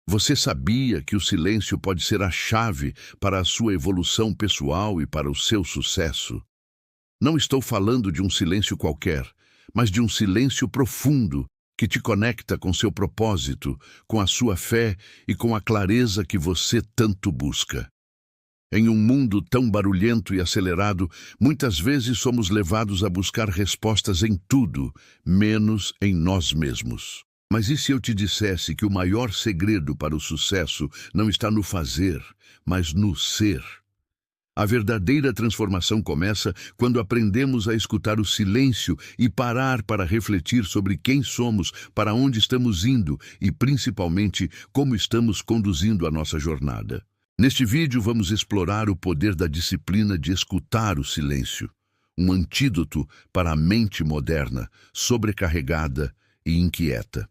Você sabia que o silêncio pode ser a chave para a sua evolução pessoal e para o seu sucesso? Não estou falando de um silêncio qualquer, mas de um silêncio profundo que te conecta com seu propósito, com a sua fé e com a clareza que você tanto busca. Em um mundo tão barulhento e acelerado, muitas vezes somos levados a buscar respostas em tudo, menos em nós mesmos. Mas e se eu te dissesse que o maior segredo para o sucesso não está no fazer, mas no ser? A verdadeira transformação começa quando aprendemos a escutar o silêncio e parar para refletir sobre quem somos, para onde estamos indo e, principalmente, como estamos conduzindo a nossa jornada. Neste vídeo vamos explorar o poder da disciplina de escutar o silêncio, um antídoto para a mente moderna, sobrecarregada e inquieta.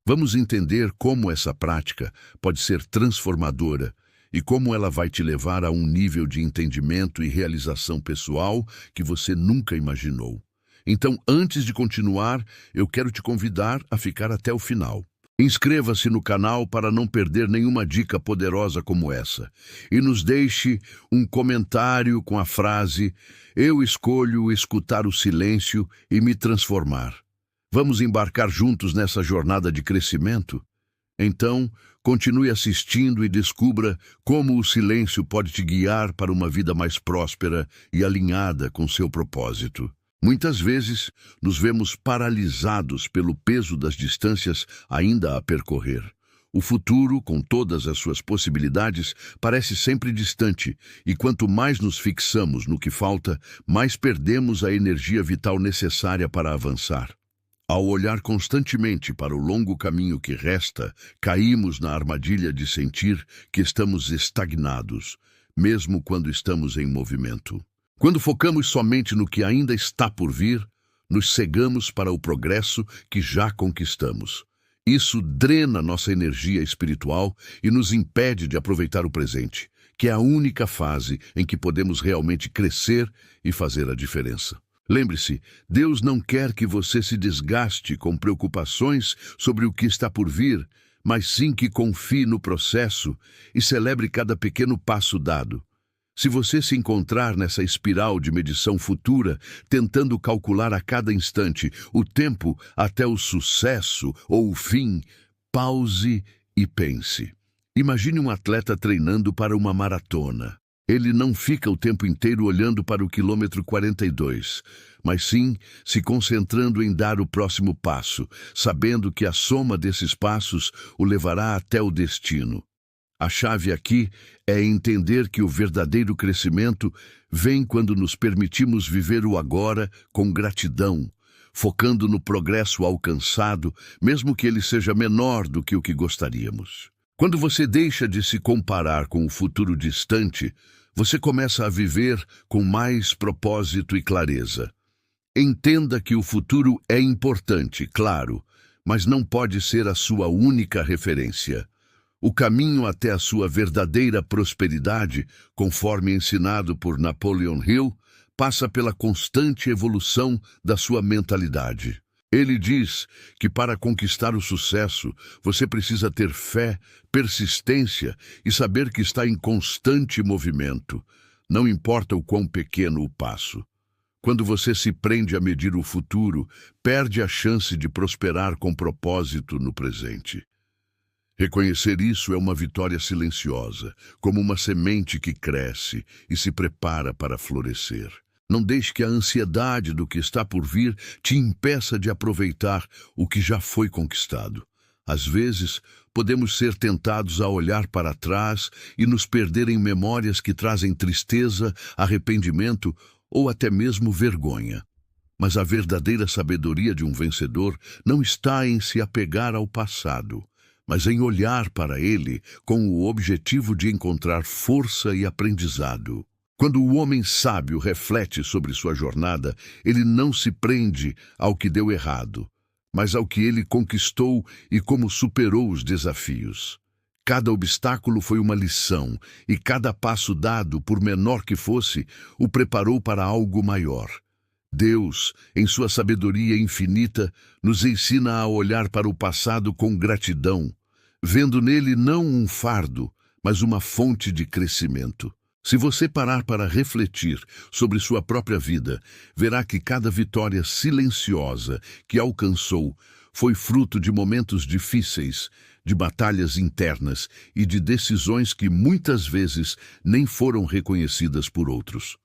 Vamos entender como essa prática pode ser transformadora e como ela vai te levar a um nível de entendimento e realização pessoal que você nunca imaginou. Então, antes de continuar, eu quero te convidar a ficar até o final. Inscreva-se no canal para não perder nenhuma dica poderosa como essa. E nos deixe um comentário com a frase: "Eu escolho escutar o silêncio e me transformar." Vamos embarcar juntos nessa jornada de crescimento? Então, continue assistindo e descubra como o silêncio pode te guiar para uma vida mais próspera e alinhada com seu propósito. Muitas vezes, nos vemos paralisados pelo peso das distâncias ainda a percorrer. O futuro, com todas as suas possibilidades, parece sempre distante, e quanto mais nos fixamos no que falta, mais perdemos a energia vital necessária para avançar. Ao olhar constantemente para o longo caminho que resta, caímos na armadilha de sentir que estamos estagnados, mesmo quando estamos em movimento. Quando focamos somente no que ainda está por vir, nos cegamos para o progresso que já conquistamos. Isso drena nossa energia espiritual e nos impede de aproveitar o presente, que é a única fase em que podemos realmente crescer e fazer a diferença. Lembre-se, Deus não quer que você se desgaste com preocupações sobre o que está por vir, mas sim que confie no processo e celebre cada pequeno passo dado. Se você se encontrar nessa espiral de medição futura, tentando calcular a cada instante o tempo até o sucesso ou o fim, pause e pense. Imagine um atleta treinando para uma maratona. Ele não fica o tempo inteiro olhando para o quilômetro 42, mas sim se concentrando em dar o próximo passo, sabendo que a soma desses passos o levará até o destino. A chave aqui é entender que o verdadeiro crescimento vem quando nos permitimos viver o agora com gratidão, focando no progresso alcançado, mesmo que ele seja menor do que o que gostaríamos. Quando você deixa de se comparar com o futuro distante, você começa a viver com mais propósito e clareza. Entenda que o futuro é importante, claro, mas não pode ser a sua única referência. O caminho até a sua verdadeira prosperidade, conforme ensinado por Napoleon Hill, passa pela constante evolução da sua mentalidade. Ele diz que para conquistar o sucesso, você precisa ter fé, persistência e saber que está em constante movimento. Não importa o quão pequeno o passo. Quando você se prende a medir o futuro, perde a chance de prosperar com propósito no presente. Reconhecer isso é uma vitória silenciosa, como uma semente que cresce e se prepara para florescer. Não deixe que a ansiedade do que está por vir te impeça de aproveitar o que já foi conquistado. Às vezes, podemos ser tentados a olhar para trás e nos perder em memórias que trazem tristeza, arrependimento ou até mesmo vergonha. Mas a verdadeira sabedoria de um vencedor não está em se apegar ao passado, mas em olhar para ele com o objetivo de encontrar força e aprendizado. Quando o homem sábio reflete sobre sua jornada, ele não se prende ao que deu errado, mas ao que ele conquistou e como superou os desafios. Cada obstáculo foi uma lição, e cada passo dado, por menor que fosse, o preparou para algo maior. Deus, em sua sabedoria infinita, nos ensina a olhar para o passado com gratidão, vendo nele não um fardo, mas uma fonte de crescimento. Se você parar para refletir sobre sua própria vida, verá que cada vitória silenciosa que alcançou foi fruto de momentos difíceis, de batalhas internas e de decisões que muitas vezes nem foram reconhecidas por outros.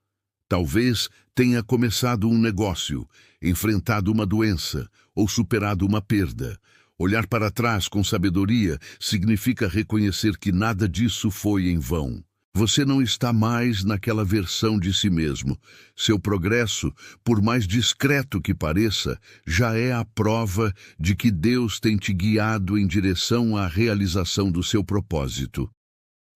Talvez tenha começado um negócio, enfrentado uma doença ou superado uma perda. Olhar para trás com sabedoria significa reconhecer que nada disso foi em vão. Você não está mais naquela versão de si mesmo. Seu progresso, por mais discreto que pareça, já é a prova de que Deus tem te guiado em direção à realização do seu propósito.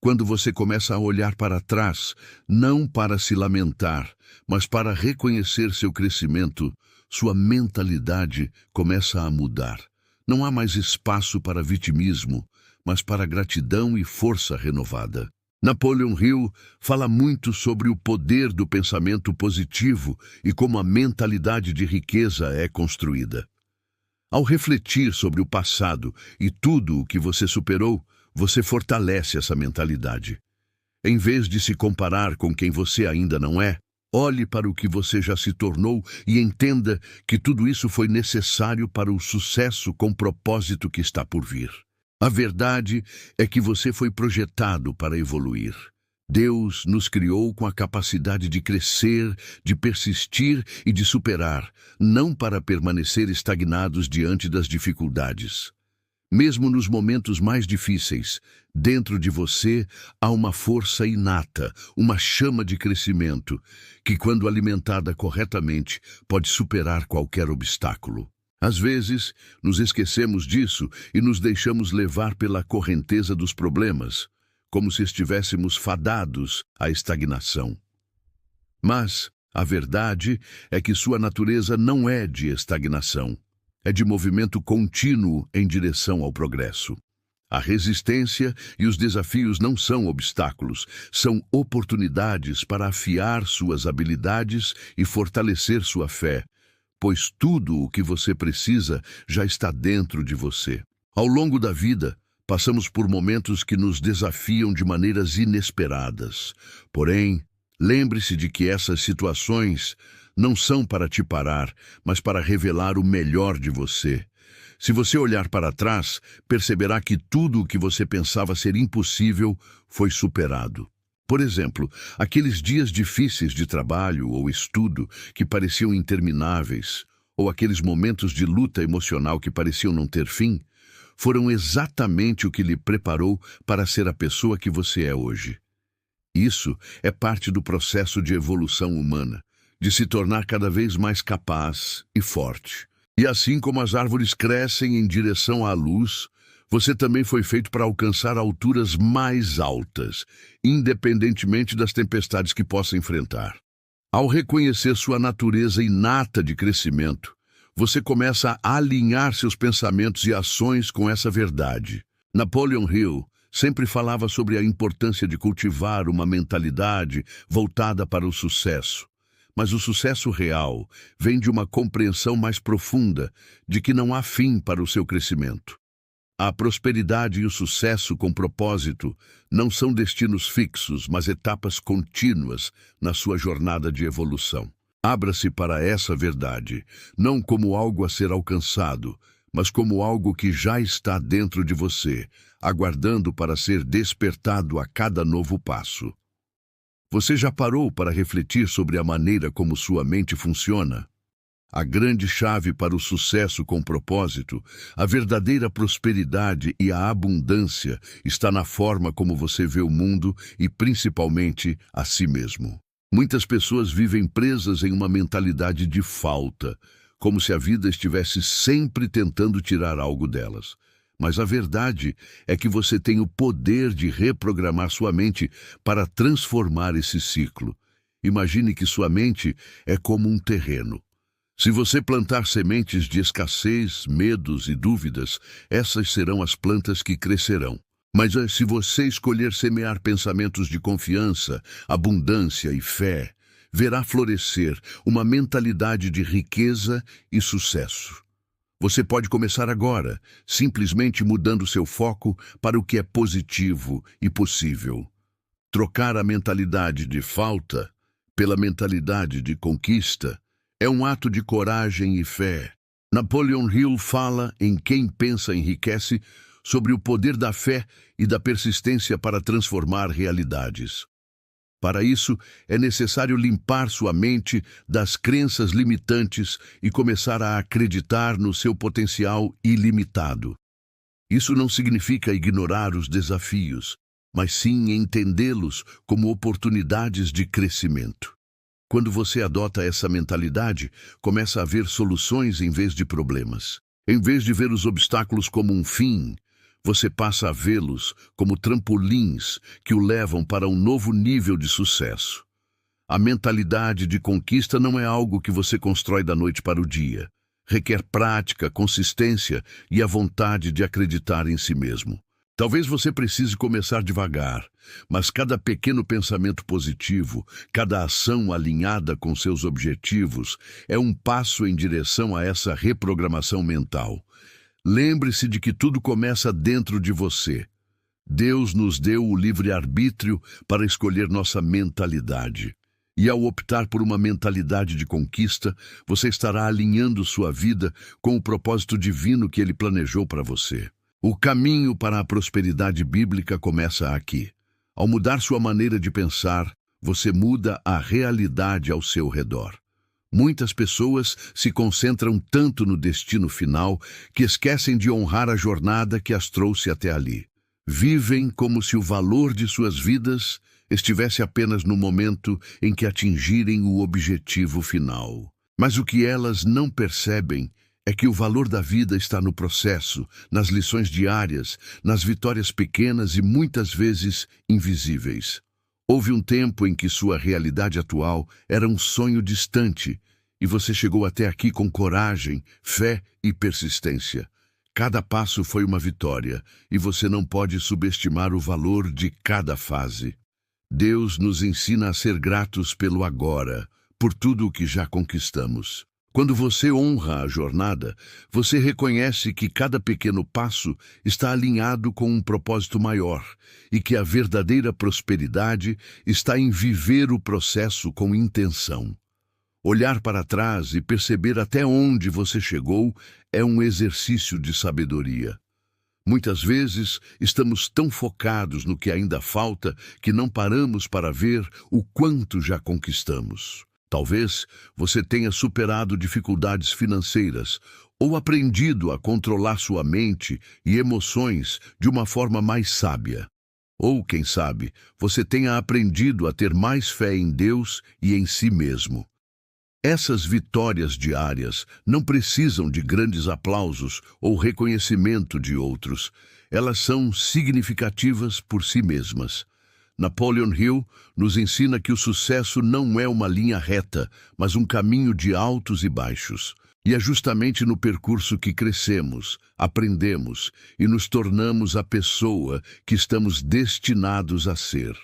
Quando você começa a olhar para trás, não para se lamentar, mas para reconhecer seu crescimento, sua mentalidade começa a mudar. Não há mais espaço para vitimismo, mas para gratidão e força renovada. Napoleon Hill fala muito sobre o poder do pensamento positivo e como a mentalidade de riqueza é construída. Ao refletir sobre o passado e tudo o que você superou, você fortalece essa mentalidade. Em vez de se comparar com quem você ainda não é, olhe para o que você já se tornou e entenda que tudo isso foi necessário para o sucesso com propósito que está por vir. A verdade é que você foi projetado para evoluir. Deus nos criou com a capacidade de crescer, de persistir e de superar, não para permanecer estagnados diante das dificuldades. Mesmo nos momentos mais difíceis, dentro de você há uma força inata, uma chama de crescimento, que, quando alimentada corretamente, pode superar qualquer obstáculo. Às vezes, nos esquecemos disso e nos deixamos levar pela correnteza dos problemas, como se estivéssemos fadados à estagnação. Mas a verdade é que sua natureza não é de estagnação, é de movimento contínuo em direção ao progresso. A resistência e os desafios não são obstáculos, são oportunidades para afiar suas habilidades e fortalecer sua fé, pois tudo o que você precisa já está dentro de você. Ao longo da vida, passamos por momentos que nos desafiam de maneiras inesperadas. Porém, lembre-se de que essas situações não são para te parar, mas para revelar o melhor de você. Se você olhar para trás, perceberá que tudo o que você pensava ser impossível foi superado. Por exemplo, aqueles dias difíceis de trabalho ou estudo que pareciam intermináveis, ou aqueles momentos de luta emocional que pareciam não ter fim, foram exatamente o que lhe preparou para ser a pessoa que você é hoje. Isso é parte do processo de evolução humana, de se tornar cada vez mais capaz e forte. E assim como as árvores crescem em direção à luz, você também foi feito para alcançar alturas mais altas, independentemente das tempestades que possa enfrentar. Ao reconhecer sua natureza inata de crescimento, você começa a alinhar seus pensamentos e ações com essa verdade. Napoleon Hill sempre falava sobre a importância de cultivar uma mentalidade voltada para o sucesso. Mas o sucesso real vem de uma compreensão mais profunda de que não há fim para o seu crescimento. A prosperidade e o sucesso com propósito não são destinos fixos, mas etapas contínuas na sua jornada de evolução. Abra-se para essa verdade, não como algo a ser alcançado, mas como algo que já está dentro de você, aguardando para ser despertado a cada novo passo. Você já parou para refletir sobre a maneira como sua mente funciona? A grande chave para o sucesso com propósito, a verdadeira prosperidade e a abundância está na forma como você vê o mundo e principalmente a si mesmo. Muitas pessoas vivem presas em uma mentalidade de falta, como se a vida estivesse sempre tentando tirar algo delas. Mas a verdade é que você tem o poder de reprogramar sua mente para transformar esse ciclo. Imagine que sua mente é como um terreno. Se você plantar sementes de escassez, medos e dúvidas, essas serão as plantas que crescerão. Mas se você escolher semear pensamentos de confiança, abundância e fé, verá florescer uma mentalidade de riqueza e sucesso. Você pode começar agora, simplesmente mudando seu foco para o que é positivo e possível. Trocar a mentalidade de falta pela mentalidade de conquista é um ato de coragem e fé. Napoleon Hill fala em Quem Pensa Enriquece sobre o poder da fé e da persistência para transformar realidades. Para isso, é necessário limpar sua mente das crenças limitantes e começar a acreditar no seu potencial ilimitado. Isso não significa ignorar os desafios, mas sim entendê-los como oportunidades de crescimento. Quando você adota essa mentalidade, começa a ver soluções em vez de problemas. Em vez de ver os obstáculos como um fim, você passa a vê-los como trampolins que o levam para um novo nível de sucesso. A mentalidade de conquista não é algo que você constrói da noite para o dia. Requer prática, consistência e a vontade de acreditar em si mesmo. Talvez você precise começar devagar, mas cada pequeno pensamento positivo, cada ação alinhada com seus objetivos, é um passo em direção a essa reprogramação mental. Lembre-se de que tudo começa dentro de você. Deus nos deu o livre-arbítrio para escolher nossa mentalidade. E ao optar por uma mentalidade de conquista, você estará alinhando sua vida com o propósito divino que Ele planejou para você. O caminho para a prosperidade bíblica começa aqui. Ao mudar sua maneira de pensar, você muda a realidade ao seu redor. Muitas pessoas se concentram tanto no destino final que esquecem de honrar a jornada que as trouxe até ali. Vivem como se o valor de suas vidas estivesse apenas no momento em que atingirem o objetivo final. Mas o que elas não percebem é que o valor da vida está no processo, nas lições diárias, nas vitórias pequenas e muitas vezes invisíveis. Houve um tempo em que sua realidade atual era um sonho distante e você chegou até aqui com coragem, fé e persistência. Cada passo foi uma vitória e você não pode subestimar o valor de cada fase. Deus nos ensina a ser gratos pelo agora, por tudo o que já conquistamos. Quando você honra a jornada, você reconhece que cada pequeno passo está alinhado com um propósito maior e que a verdadeira prosperidade está em viver o processo com intenção. Olhar para trás e perceber até onde você chegou é um exercício de sabedoria. Muitas vezes estamos tão focados no que ainda falta que não paramos para ver o quanto já conquistamos. Talvez você tenha superado dificuldades financeiras ou aprendido a controlar sua mente e emoções de uma forma mais sábia. Ou, quem sabe, você tenha aprendido a ter mais fé em Deus e em si mesmo. Essas vitórias diárias não precisam de grandes aplausos ou reconhecimento de outros. Elas são significativas por si mesmas. Napoleon Hill nos ensina que o sucesso não é uma linha reta, mas um caminho de altos e baixos. E é justamente no percurso que crescemos, aprendemos e nos tornamos a pessoa que estamos destinados a ser.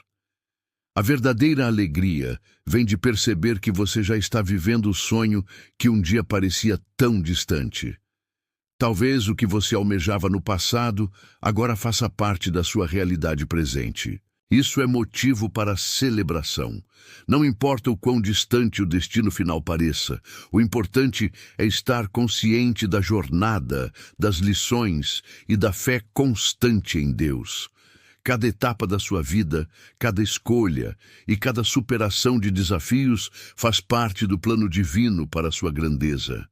A verdadeira alegria vem de perceber que você já está vivendo o sonho que um dia parecia tão distante. Talvez o que você almejava no passado agora faça parte da sua realidade presente. Isso é motivo para celebração. Não importa o quão distante o destino final pareça, o importante é estar consciente da jornada, das lições e da fé constante em Deus. Cada etapa da sua vida, cada escolha e cada superação de desafios faz parte do plano divino para a sua grandeza.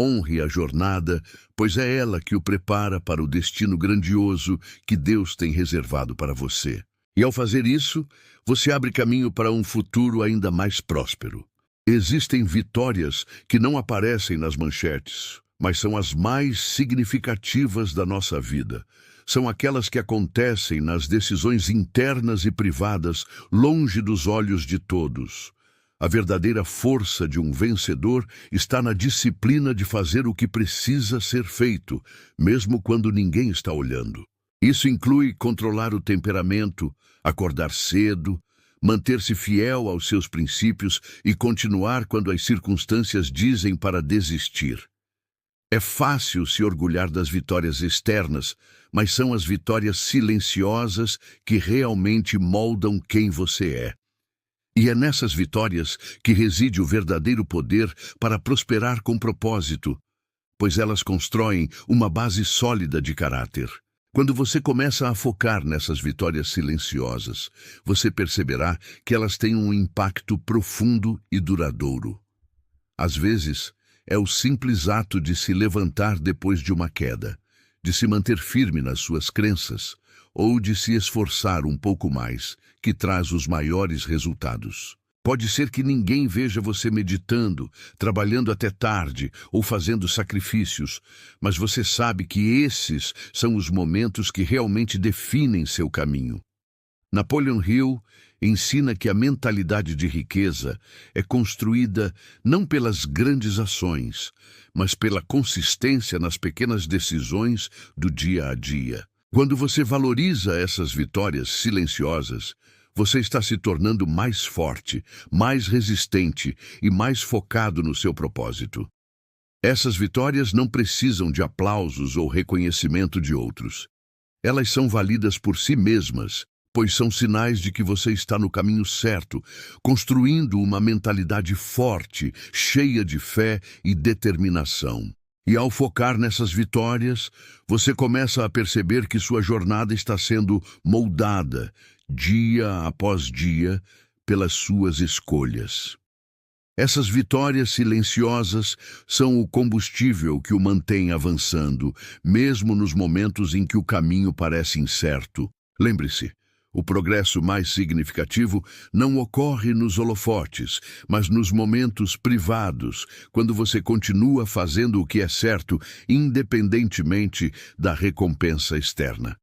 Honre a jornada, pois é ela que o prepara para o destino grandioso que Deus tem reservado para você. E ao fazer isso, você abre caminho para um futuro ainda mais próspero. Existem vitórias que não aparecem nas manchetes, mas são as mais significativas da nossa vida. São aquelas que acontecem nas decisões internas e privadas, longe dos olhos de todos. A verdadeira força de um vencedor está na disciplina de fazer o que precisa ser feito, mesmo quando ninguém está olhando. Isso inclui controlar o temperamento, acordar cedo, manter-se fiel aos seus princípios e continuar quando as circunstâncias dizem para desistir. É fácil se orgulhar das vitórias externas, mas são as vitórias silenciosas que realmente moldam quem você é. E é nessas vitórias que reside o verdadeiro poder para prosperar com propósito, pois elas constroem uma base sólida de caráter. Quando você começa a focar nessas vitórias silenciosas, você perceberá que elas têm um impacto profundo e duradouro. Às vezes, é o simples ato de se levantar depois de uma queda, de se manter firme nas suas crenças ou de se esforçar um pouco mais, que traz os maiores resultados. Pode ser que ninguém veja você meditando, trabalhando até tarde ou fazendo sacrifícios, mas você sabe que esses são os momentos que realmente definem seu caminho. Napoleon Hill ensina que a mentalidade de riqueza é construída não pelas grandes ações, mas pela consistência nas pequenas decisões do dia a dia. Quando você valoriza essas vitórias silenciosas, você está se tornando mais forte, mais resistente e mais focado no seu propósito. Essas vitórias não precisam de aplausos ou reconhecimento de outros. Elas são válidas por si mesmas, pois são sinais de que você está no caminho certo, construindo uma mentalidade forte, cheia de fé e determinação. E ao focar nessas vitórias, você começa a perceber que sua jornada está sendo moldada, dia após dia, pelas suas escolhas. Essas vitórias silenciosas são o combustível que o mantém avançando, mesmo nos momentos em que o caminho parece incerto. Lembre-se, o progresso mais significativo não ocorre nos holofotes, mas nos momentos privados, quando você continua fazendo o que é certo, independentemente da recompensa externa.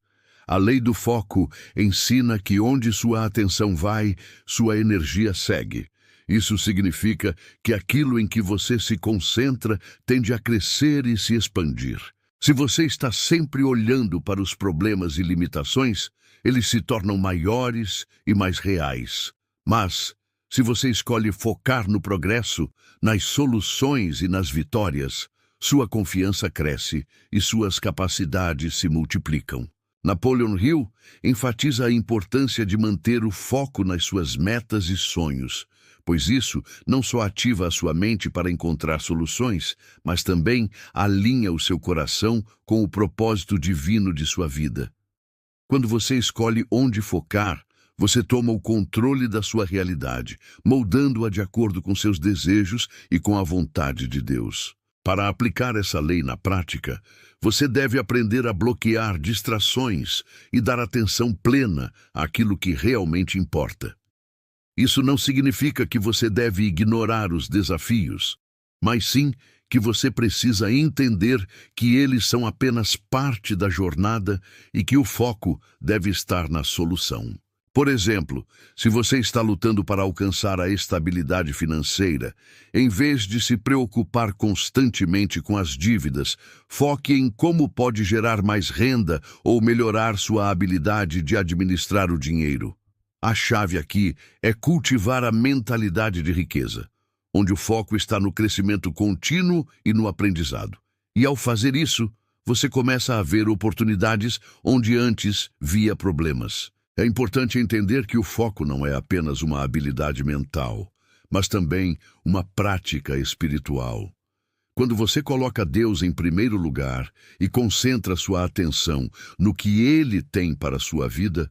A lei do foco ensina que onde sua atenção vai, sua energia segue. Isso significa que aquilo em que você se concentra tende a crescer e se expandir. Se você está sempre olhando para os problemas e limitações, eles se tornam maiores e mais reais. Mas, se você escolhe focar no progresso, nas soluções e nas vitórias, sua confiança cresce e suas capacidades se multiplicam. Napoleon Hill enfatiza a importância de manter o foco nas suas metas e sonhos, pois isso não só ativa a sua mente para encontrar soluções, mas também alinha o seu coração com o propósito divino de sua vida. Quando você escolhe onde focar, você toma o controle da sua realidade, moldando-a de acordo com seus desejos e com a vontade de Deus. Para aplicar essa lei na prática, você deve aprender a bloquear distrações e dar atenção plena àquilo que realmente importa. Isso não significa que você deve ignorar os desafios, mas sim que você precisa entender que eles são apenas parte da jornada e que o foco deve estar na solução. Por exemplo, se você está lutando para alcançar a estabilidade financeira, em vez de se preocupar constantemente com as dívidas, foque em como pode gerar mais renda ou melhorar sua habilidade de administrar o dinheiro. A chave aqui é cultivar a mentalidade de riqueza, onde o foco está no crescimento contínuo e no aprendizado. E ao fazer isso, você começa a ver oportunidades onde antes via problemas. É importante entender que o foco não é apenas uma habilidade mental, mas também uma prática espiritual. Quando você coloca Deus em primeiro lugar e concentra sua atenção no que Ele tem para a sua vida,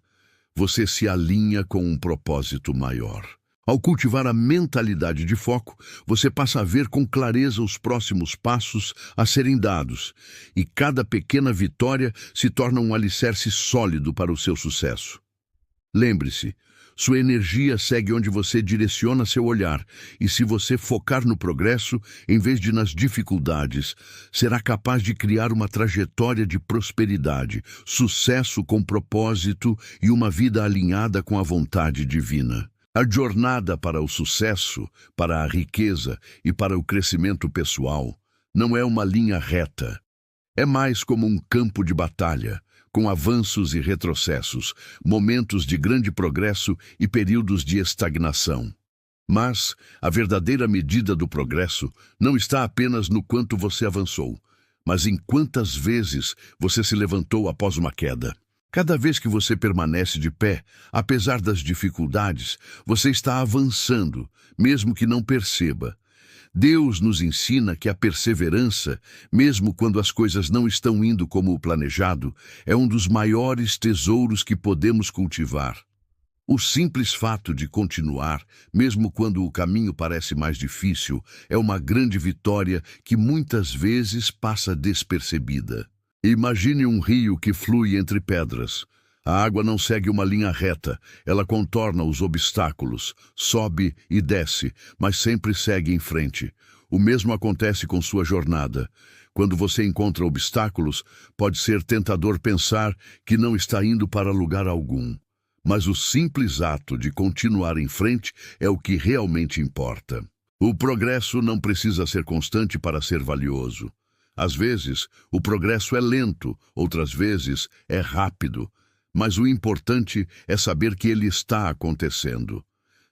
você se alinha com um propósito maior. Ao cultivar a mentalidade de foco, você passa a ver com clareza os próximos passos a serem dados, e cada pequena vitória se torna um alicerce sólido para o seu sucesso. Lembre-se, sua energia segue onde você direciona seu olhar, e se você focar no progresso, em vez de nas dificuldades, será capaz de criar uma trajetória de prosperidade, sucesso com propósito e uma vida alinhada com a vontade divina. A jornada para o sucesso, para a riqueza e para o crescimento pessoal não é uma linha reta. É mais como um campo de batalha, com avanços e retrocessos, momentos de grande progresso e períodos de estagnação. Mas a verdadeira medida do progresso não está apenas no quanto você avançou, mas em quantas vezes você se levantou após uma queda. Cada vez que você permanece de pé, apesar das dificuldades, você está avançando, mesmo que não perceba. Deus nos ensina que a perseverança, mesmo quando as coisas não estão indo como o planejado, é um dos maiores tesouros que podemos cultivar. O simples fato de continuar, mesmo quando o caminho parece mais difícil, é uma grande vitória que muitas vezes passa despercebida. Imagine um rio que flui entre pedras. A água não segue uma linha reta, ela contorna os obstáculos, sobe e desce, mas sempre segue em frente. O mesmo acontece com sua jornada. Quando você encontra obstáculos, pode ser tentador pensar que não está indo para lugar algum. Mas o simples ato de continuar em frente é o que realmente importa. O progresso não precisa ser constante para ser valioso. Às vezes, o progresso é lento, outras vezes é rápido. Mas o importante é saber que ele está acontecendo.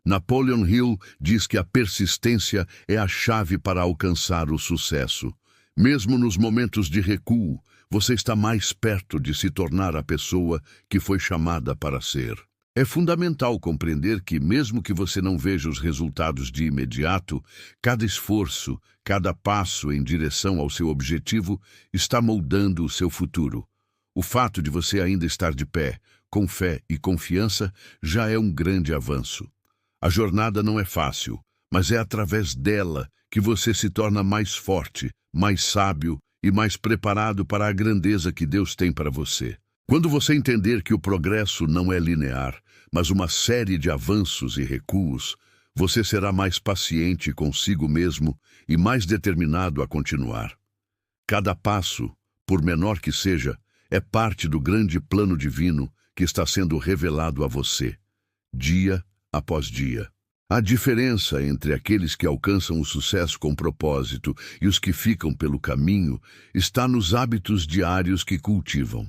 Napoleon Hill diz que a persistência é a chave para alcançar o sucesso. Mesmo nos momentos de recuo, você está mais perto de se tornar a pessoa que foi chamada para ser. É fundamental compreender que, mesmo que você não veja os resultados de imediato, cada esforço, cada passo em direção ao seu objetivo está moldando o seu futuro. O fato de você ainda estar de pé, com fé e confiança, já é um grande avanço. A jornada não é fácil, mas é através dela que você se torna mais forte, mais sábio e mais preparado para a grandeza que Deus tem para você. Quando você entender que o progresso não é linear, mas uma série de avanços e recuos, você será mais paciente consigo mesmo e mais determinado a continuar. Cada passo, por menor que seja, é parte do grande plano divino que está sendo revelado a você, dia após dia. A diferença entre aqueles que alcançam o sucesso com propósito e os que ficam pelo caminho está nos hábitos diários que cultivam.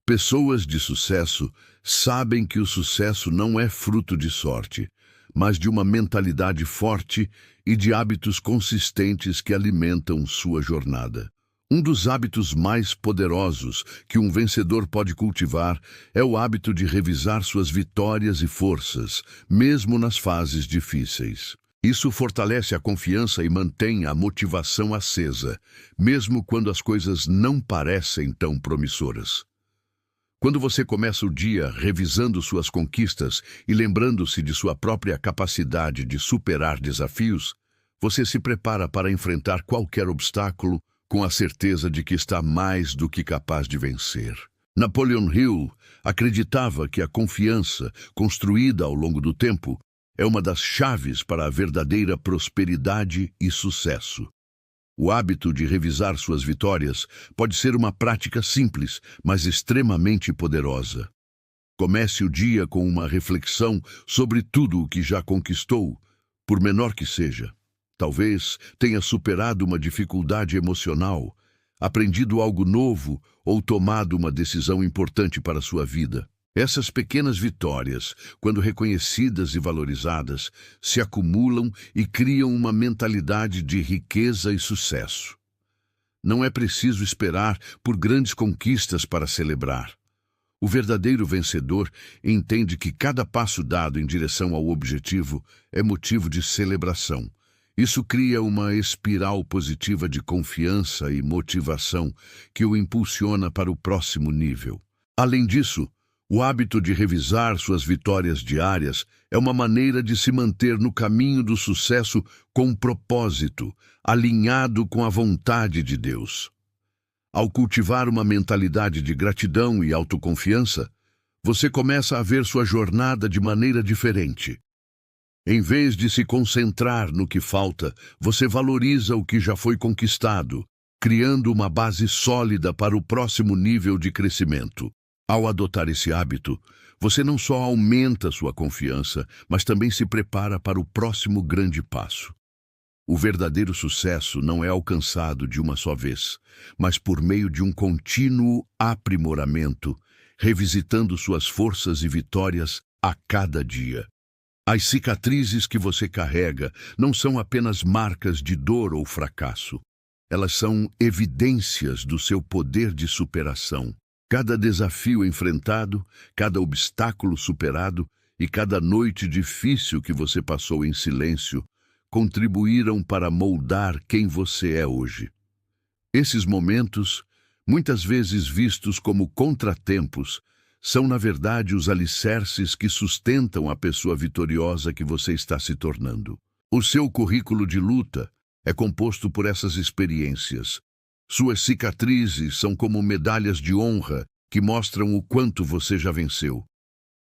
Pessoas de sucesso sabem que o sucesso não é fruto de sorte, mas de uma mentalidade forte e de hábitos consistentes que alimentam sua jornada. Um dos hábitos mais poderosos que um vencedor pode cultivar é o hábito de revisar suas vitórias e forças, mesmo nas fases difíceis. Isso fortalece a confiança e mantém a motivação acesa, mesmo quando as coisas não parecem tão promissoras. Quando você começa o dia revisando suas conquistas e lembrando-se de sua própria capacidade de superar desafios, você se prepara para enfrentar qualquer obstáculo com a certeza de que está mais do que capaz de vencer. Napoleon Hill acreditava que a confiança, construída ao longo do tempo, é uma das chaves para a verdadeira prosperidade e sucesso. O hábito de revisar suas vitórias pode ser uma prática simples, mas extremamente poderosa. Comece o dia com uma reflexão sobre tudo o que já conquistou, por menor que seja. Talvez tenha superado uma dificuldade emocional, aprendido algo novo ou tomado uma decisão importante para a sua vida. Essas pequenas vitórias, quando reconhecidas e valorizadas, se acumulam e criam uma mentalidade de riqueza e sucesso. Não é preciso esperar por grandes conquistas para celebrar. O verdadeiro vencedor entende que cada passo dado em direção ao objetivo é motivo de celebração. Isso cria uma espiral positiva de confiança e motivação que o impulsiona para o próximo nível. Além disso, o hábito de revisar suas vitórias diárias é uma maneira de se manter no caminho do sucesso com propósito, alinhado com a vontade de Deus. Ao cultivar uma mentalidade de gratidão e autoconfiança, você começa a ver sua jornada de maneira diferente. Em vez de se concentrar no que falta, você valoriza o que já foi conquistado, criando uma base sólida para o próximo nível de crescimento. Ao adotar esse hábito, você não só aumenta sua confiança, mas também se prepara para o próximo grande passo. O verdadeiro sucesso não é alcançado de uma só vez, mas por meio de um contínuo aprimoramento, revisitando suas forças e vitórias a cada dia. As cicatrizes que você carrega não são apenas marcas de dor ou fracasso. Elas são evidências do seu poder de superação. Cada desafio enfrentado, cada obstáculo superado e cada noite difícil que você passou em silêncio contribuíram para moldar quem você é hoje. Esses momentos, muitas vezes vistos como contratempos, são, na verdade, os alicerces que sustentam a pessoa vitoriosa que você está se tornando. O seu currículo de luta é composto por essas experiências. Suas cicatrizes são como medalhas de honra que mostram o quanto você já venceu.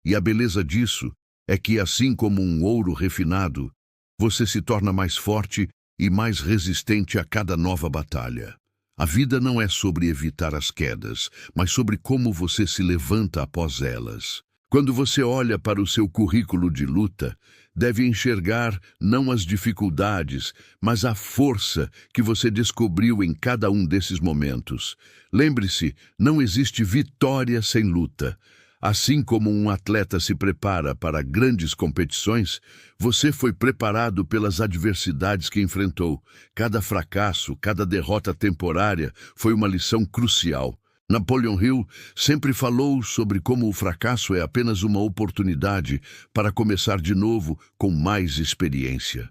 E a beleza disso é que, assim como um ouro refinado, você se torna mais forte e mais resistente a cada nova batalha. A vida não é sobre evitar as quedas, mas sobre como você se levanta após elas. Quando você olha para o seu currículo de luta, deve enxergar não as dificuldades, mas a força que você descobriu em cada um desses momentos. Lembre-se, não existe vitória sem luta. Assim como um atleta se prepara para grandes competições, você foi preparado pelas adversidades que enfrentou. Cada fracasso, cada derrota temporária foi uma lição crucial. Napoleon Hill sempre falou sobre como o fracasso é apenas uma oportunidade para começar de novo com mais experiência.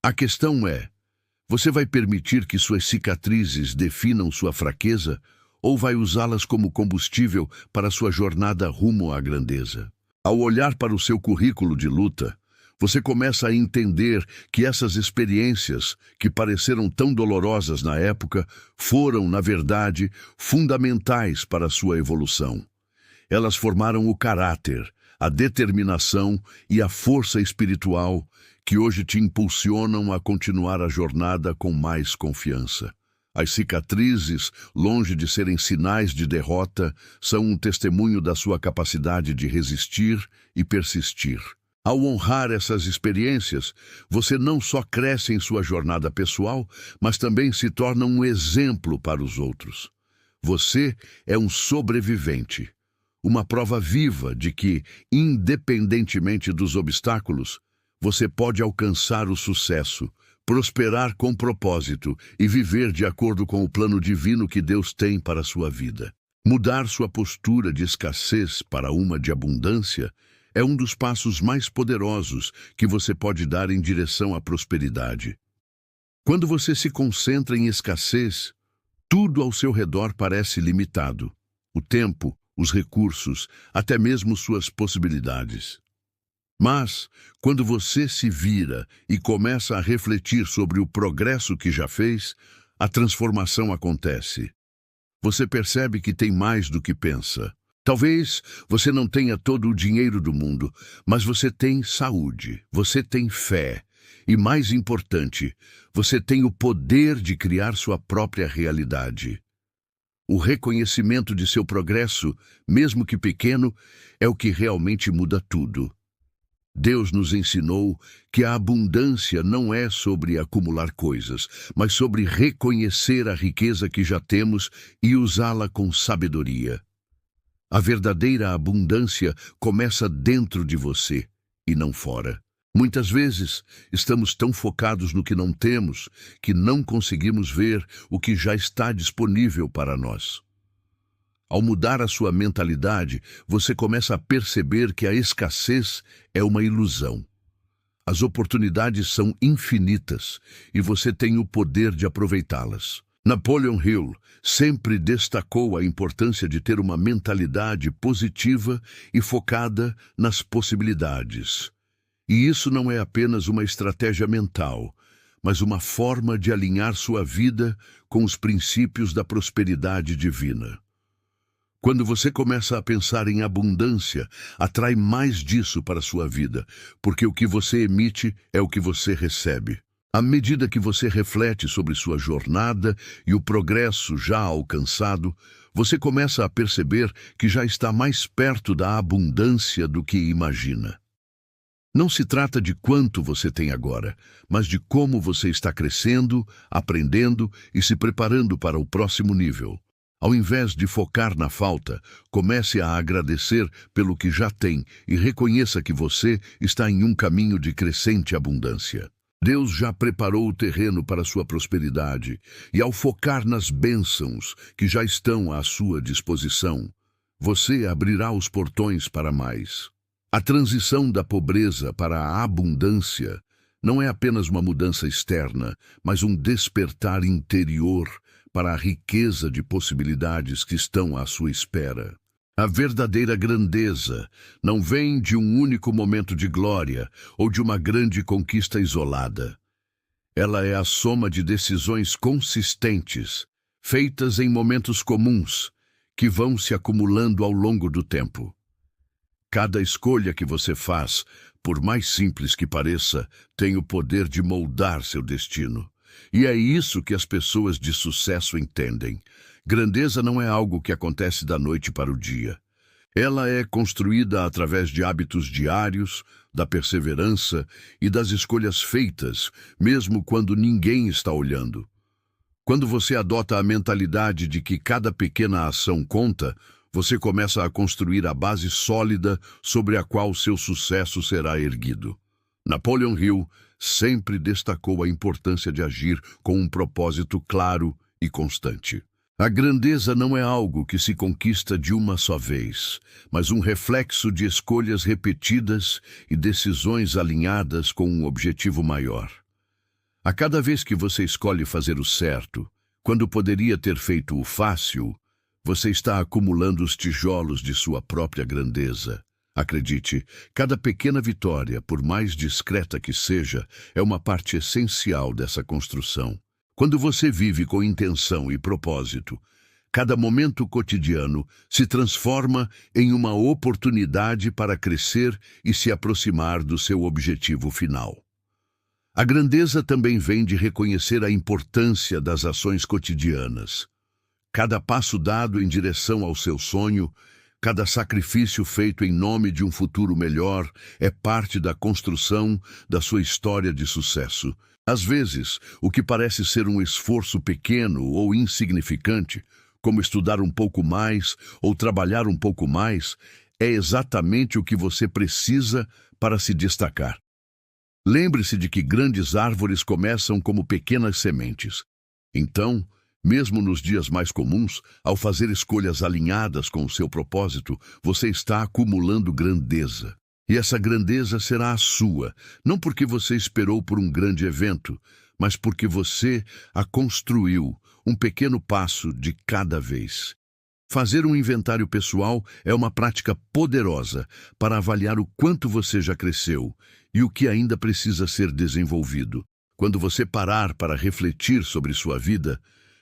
A questão é, você vai permitir que suas cicatrizes definam sua fraqueza ou vai usá-las como combustível para sua jornada rumo à grandeza? Ao olhar para o seu currículo de luta, você começa a entender que essas experiências, que pareceram tão dolorosas na época, foram, na verdade, fundamentais para a sua evolução. Elas formaram o caráter, a determinação e a força espiritual que hoje te impulsionam a continuar a jornada com mais confiança. As cicatrizes, longe de serem sinais de derrota, são um testemunho da sua capacidade de resistir e persistir. Ao honrar essas experiências, você não só cresce em sua jornada pessoal, mas também se torna um exemplo para os outros. Você é um sobrevivente, uma prova viva de que, independentemente dos obstáculos, você pode alcançar o sucesso, prosperar com propósito e viver de acordo com o plano divino que Deus tem para a sua vida. Mudar sua postura de escassez para uma de abundância é um dos passos mais poderosos que você pode dar em direção à prosperidade. Quando você se concentra em escassez, tudo ao seu redor parece limitado. O tempo, os recursos, até mesmo suas possibilidades. Mas, quando você se vira e começa a refletir sobre o progresso que já fez, a transformação acontece. Você percebe que tem mais do que pensa. Talvez você não tenha todo o dinheiro do mundo, mas você tem saúde, você tem fé e, mais importante, você tem o poder de criar sua própria realidade. O reconhecimento de seu progresso, mesmo que pequeno, é o que realmente muda tudo. Deus nos ensinou que a abundância não é sobre acumular coisas, mas sobre reconhecer a riqueza que já temos e usá-la com sabedoria. A verdadeira abundância começa dentro de você e não fora. Muitas vezes, estamos tão focados no que não temos que não conseguimos ver o que já está disponível para nós. Ao mudar a sua mentalidade, você começa a perceber que a escassez é uma ilusão. As oportunidades são infinitas e você tem o poder de aproveitá-las. Napoleon Hill sempre destacou a importância de ter uma mentalidade positiva e focada nas possibilidades. E isso não é apenas uma estratégia mental, mas uma forma de alinhar sua vida com os princípios da prosperidade divina. Quando você começa a pensar em abundância, atrai mais disso para a sua vida, porque o que você emite é o que você recebe. À medida que você reflete sobre sua jornada e o progresso já alcançado, você começa a perceber que já está mais perto da abundância do que imagina. Não se trata de quanto você tem agora, mas de como você está crescendo, aprendendo e se preparando para o próximo nível. Ao invés de focar na falta, comece a agradecer pelo que já tem e reconheça que você está em um caminho de crescente abundância. Deus já preparou o terreno para sua prosperidade, e ao focar nas bênçãos que já estão à sua disposição, você abrirá os portões para mais. A transição da pobreza para a abundância não é apenas uma mudança externa, mas um despertar interior para a riqueza de possibilidades que estão à sua espera. A verdadeira grandeza não vem de um único momento de glória ou de uma grande conquista isolada. Ela é a soma de decisões consistentes, feitas em momentos comuns, que vão se acumulando ao longo do tempo. Cada escolha que você faz, por mais simples que pareça, tem o poder de moldar seu destino. E é isso que as pessoas de sucesso entendem. Grandeza não é algo que acontece da noite para o dia. Ela é construída através de hábitos diários, da perseverança e das escolhas feitas, mesmo quando ninguém está olhando. Quando você adota a mentalidade de que cada pequena ação conta, você começa a construir a base sólida sobre a qual seu sucesso será erguido. Napoleon Hill sempre destacou a importância de agir com um propósito claro e constante. A grandeza não é algo que se conquista de uma só vez, mas um reflexo de escolhas repetidas e decisões alinhadas com um objetivo maior. A cada vez que você escolhe fazer o certo, quando poderia ter feito o fácil, você está acumulando os tijolos de sua própria grandeza. Acredite, cada pequena vitória, por mais discreta que seja, é uma parte essencial dessa construção. Quando você vive com intenção e propósito, cada momento cotidiano se transforma em uma oportunidade para crescer e se aproximar do seu objetivo final. A grandeza também vem de reconhecer a importância das ações cotidianas. Cada passo dado em direção ao seu sonho, cada sacrifício feito em nome de um futuro melhor é parte da construção da sua história de sucesso. Às vezes, o que parece ser um esforço pequeno ou insignificante, como estudar um pouco mais ou trabalhar um pouco mais, é exatamente o que você precisa para se destacar. Lembre-se de que grandes árvores começam como pequenas sementes. Então, mesmo nos dias mais comuns, ao fazer escolhas alinhadas com o seu propósito, você está acumulando grandeza. E essa grandeza será a sua, não porque você esperou por um grande evento, mas porque você a construiu, um pequeno passo de cada vez. Fazer um inventário pessoal é uma prática poderosa para avaliar o quanto você já cresceu e o que ainda precisa ser desenvolvido. Quando você parar para refletir sobre sua vida,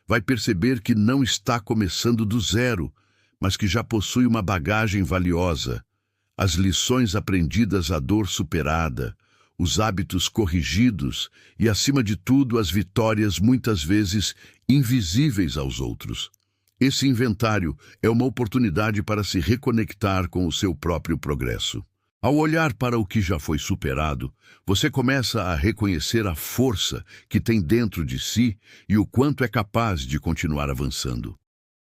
vai perceber que não está começando do zero, mas que já possui uma bagagem valiosa. As lições aprendidas, a dor superada, os hábitos corrigidos e, acima de tudo, as vitórias muitas vezes invisíveis aos outros. Esse inventário é uma oportunidade para se reconectar com o seu próprio progresso. Ao olhar para o que já foi superado, você começa a reconhecer a força que tem dentro de si e o quanto é capaz de continuar avançando.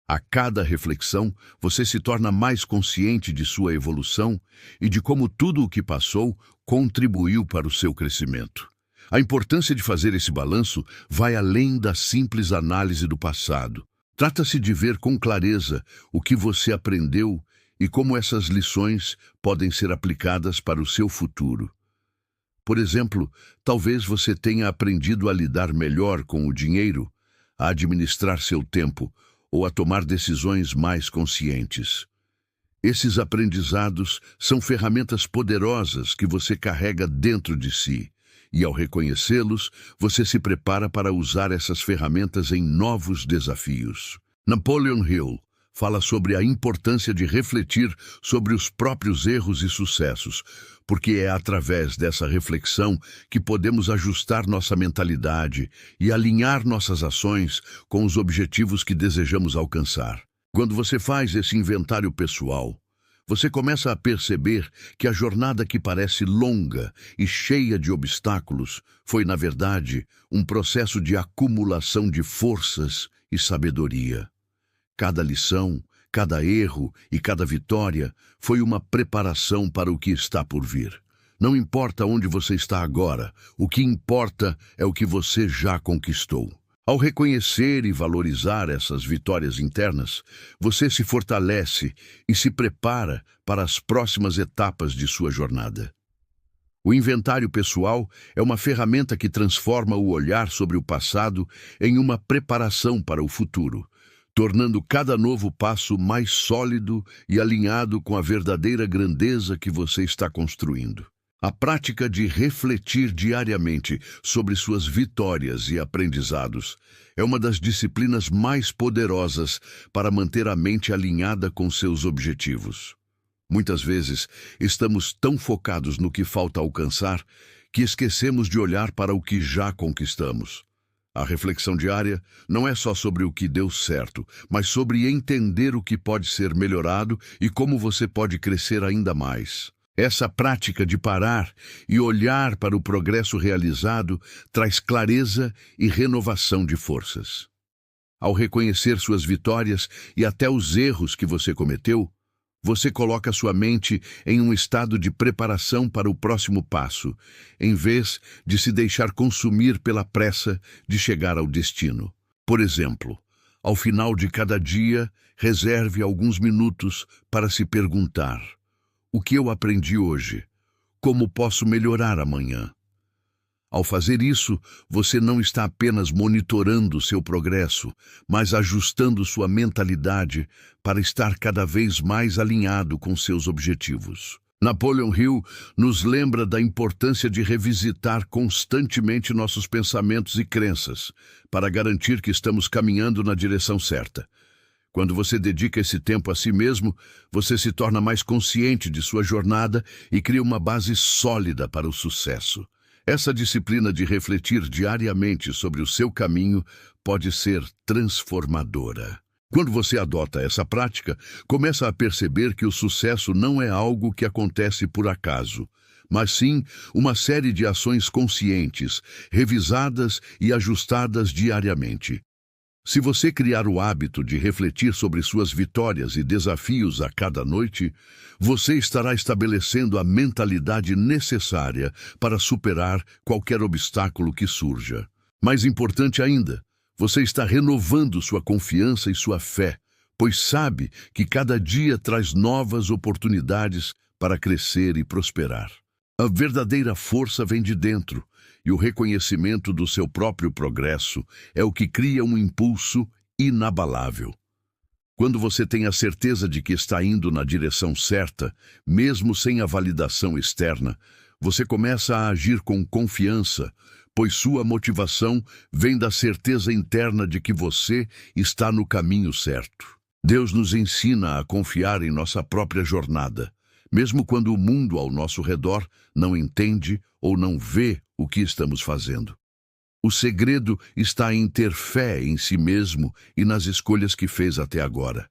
A cada reflexão, você se torna mais consciente de sua evolução e de como tudo o que passou contribuiu para o seu crescimento. A importância de fazer esse balanço vai além da simples análise do passado. Trata-se de ver com clareza o que você aprendeu e como essas lições podem ser aplicadas para o seu futuro. Por exemplo, talvez você tenha aprendido a lidar melhor com o dinheiro, a administrar seu tempo, ou a tomar decisões mais conscientes. Esses aprendizados são ferramentas poderosas que você carrega dentro de si, e ao reconhecê-los, você se prepara para usar essas ferramentas em novos desafios. Napoleon Hill fala sobre a importância de refletir sobre os próprios erros e sucessos, porque é através dessa reflexão que podemos ajustar nossa mentalidade e alinhar nossas ações com os objetivos que desejamos alcançar. Quando você faz esse inventário pessoal, você começa a perceber que a jornada que parece longa e cheia de obstáculos foi, na verdade, um processo de acumulação de forças e sabedoria. Cada lição, cada erro e cada vitória foi uma preparação para o que está por vir. Não importa onde você está agora, o que importa é o que você já conquistou. Ao reconhecer e valorizar essas vitórias internas, você se fortalece e se prepara para as próximas etapas de sua jornada. O inventário pessoal é uma ferramenta que transforma o olhar sobre o passado em uma preparação para o futuro, tornando cada novo passo mais sólido e alinhado com a verdadeira grandeza que você está construindo. A prática de refletir diariamente sobre suas vitórias e aprendizados é uma das disciplinas mais poderosas para manter a mente alinhada com seus objetivos. Muitas vezes, estamos tão focados no que falta alcançar que esquecemos de olhar para o que já conquistamos. A reflexão diária não é só sobre o que deu certo, mas sobre entender o que pode ser melhorado e como você pode crescer ainda mais. Essa prática de parar e olhar para o progresso realizado traz clareza e renovação de forças. Ao reconhecer suas vitórias e até os erros que você cometeu, você coloca sua mente em um estado de preparação para o próximo passo, em vez de se deixar consumir pela pressa de chegar ao destino. Por exemplo, ao final de cada dia, reserve alguns minutos para se perguntar: o que eu aprendi hoje? Como posso melhorar amanhã? Ao fazer isso, você não está apenas monitorando seu progresso, mas ajustando sua mentalidade para estar cada vez mais alinhado com seus objetivos. Napoleon Hill nos lembra da importância de revisitar constantemente nossos pensamentos e crenças, para garantir que estamos caminhando na direção certa. Quando você dedica esse tempo a si mesmo, você se torna mais consciente de sua jornada e cria uma base sólida para o sucesso. Essa disciplina de refletir diariamente sobre o seu caminho pode ser transformadora. Quando você adota essa prática, começa a perceber que o sucesso não é algo que acontece por acaso, mas sim uma série de ações conscientes, revisadas e ajustadas diariamente. Se você criar o hábito de refletir sobre suas vitórias e desafios a cada noite, você estará estabelecendo a mentalidade necessária para superar qualquer obstáculo que surja. Mais importante ainda, você está renovando sua confiança e sua fé, pois sabe que cada dia traz novas oportunidades para crescer e prosperar. A verdadeira força vem de dentro, e o reconhecimento do seu próprio progresso é o que cria um impulso inabalável. Quando você tem a certeza de que está indo na direção certa, mesmo sem a validação externa, você começa a agir com confiança, pois sua motivação vem da certeza interna de que você está no caminho certo. Deus nos ensina a confiar em nossa própria jornada, mesmo quando o mundo ao nosso redor não entende ou não vê o que estamos fazendo. O segredo está em ter fé em si mesmo e nas escolhas que fez até agora.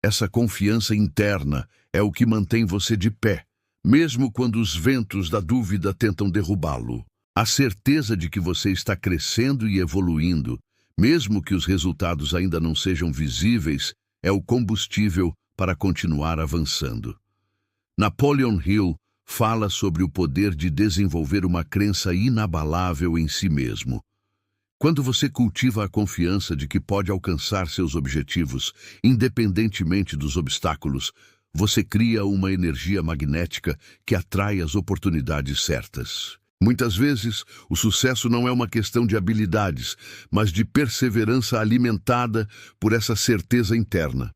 Essa confiança interna é o que mantém você de pé, mesmo quando os ventos da dúvida tentam derrubá-lo. A certeza de que você está crescendo e evoluindo, mesmo que os resultados ainda não sejam visíveis, é o combustível para continuar avançando. Napoleon Hill fala sobre o poder de desenvolver uma crença inabalável em si mesmo. Quando você cultiva a confiança de que pode alcançar seus objetivos, independentemente dos obstáculos, você cria uma energia magnética que atrai as oportunidades certas. Muitas vezes, o sucesso não é uma questão de habilidades, mas de perseverança alimentada por essa certeza interna.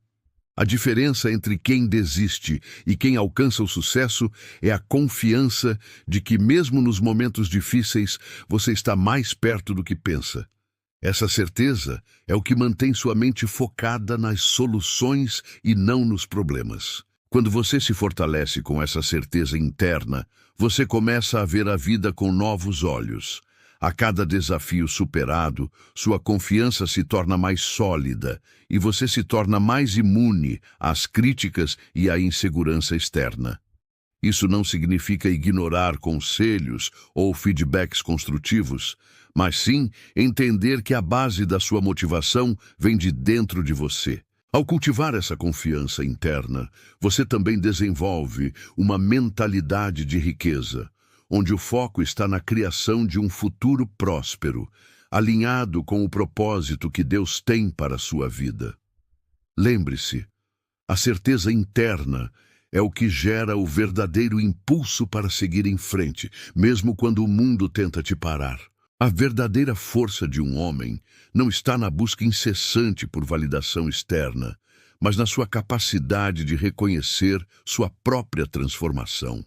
A diferença entre quem desiste e quem alcança o sucesso é a confiança de que, mesmo nos momentos difíceis, você está mais perto do que pensa. Essa certeza é o que mantém sua mente focada nas soluções e não nos problemas. Quando você se fortalece com essa certeza interna, você começa a ver a vida com novos olhos. A cada desafio superado, sua confiança se torna mais sólida e você se torna mais imune às críticas e à insegurança externa. Isso não significa ignorar conselhos ou feedbacks construtivos, mas sim entender que a base da sua motivação vem de dentro de você. Ao cultivar essa confiança interna, você também desenvolve uma mentalidade de riqueza, onde o foco está na criação de um futuro próspero, alinhado com o propósito que Deus tem para a sua vida. Lembre-se, a certeza interna é o que gera o verdadeiro impulso para seguir em frente, mesmo quando o mundo tenta te parar. A verdadeira força de um homem não está na busca incessante por validação externa, mas na sua capacidade de reconhecer sua própria transformação.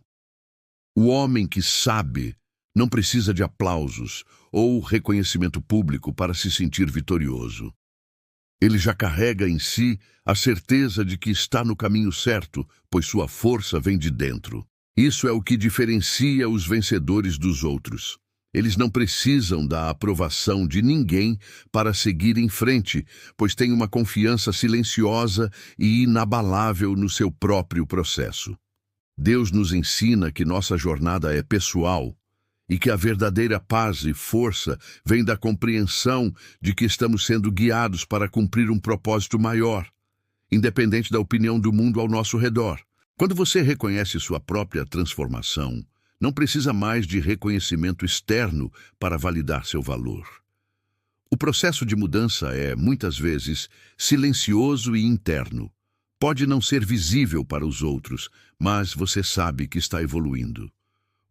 O homem que sabe não precisa de aplausos ou reconhecimento público para se sentir vitorioso. Ele já carrega em si a certeza de que está no caminho certo, pois sua força vem de dentro. Isso é o que diferencia os vencedores dos outros. Eles não precisam da aprovação de ninguém para seguir em frente, pois têm uma confiança silenciosa e inabalável no seu próprio processo. Deus nos ensina que nossa jornada é pessoal e que a verdadeira paz e força vem da compreensão de que estamos sendo guiados para cumprir um propósito maior, independente da opinião do mundo ao nosso redor. Quando você reconhece sua própria transformação, não precisa mais de reconhecimento externo para validar seu valor. O processo de mudança é, muitas vezes, silencioso e interno. Pode não ser visível para os outros, mas você sabe que está evoluindo.